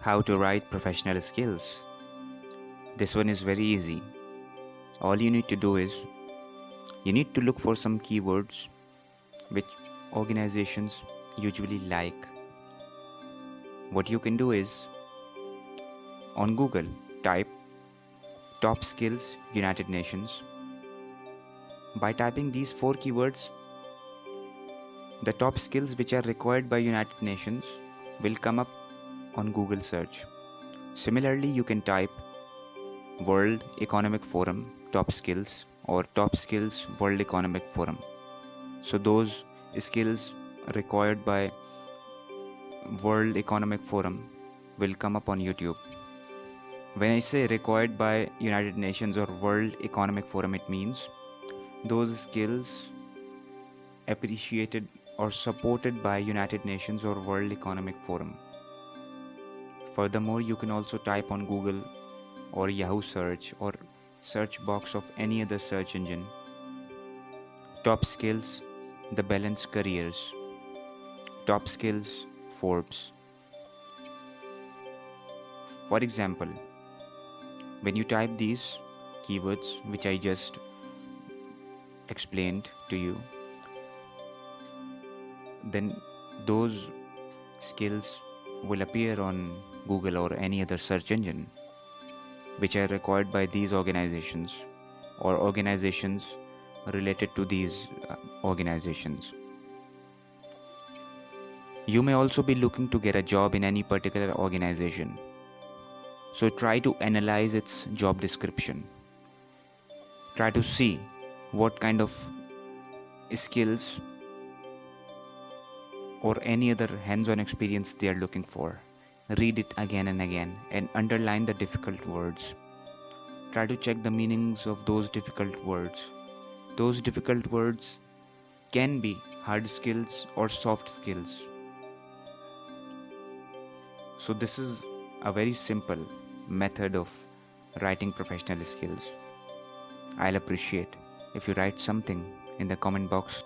How to write professional skills. This one is very easy. All you need to do is you need to look for some keywords which organizations usually like. What you can do is on Google type top skills United Nations. By typing these four keywords, the top skills which are required by United Nations will come up on Google search. Similarly, you can type World Economic Forum top skills or top skills World Economic Forum. So those skills required by World Economic Forum will come up on YouTube. When I say required by United Nations or World Economic Forum, it means those skills appreciated or supported by United Nations or World Economic Forum. Furthermore, you can also type on Google or Yahoo search or search box of any other search engine top skills the balance careers, top skills Forbes. For example, when you type these keywords which I just explained to you, then those skills will appear on Google or any other search engine which are required by these organizations or organizations related to these organizations. You may also be looking to get a job in any particular organization. So try to analyze its job description. Try to see what kind of skills or any other hands-on experience they are looking for. Read it again and again and underline the difficult words. Try to check the meanings of those difficult words. Those difficult words can be hard skills or soft skills. So this is a very simple method of writing professional skills. I'll appreciate if you write something in the comment box.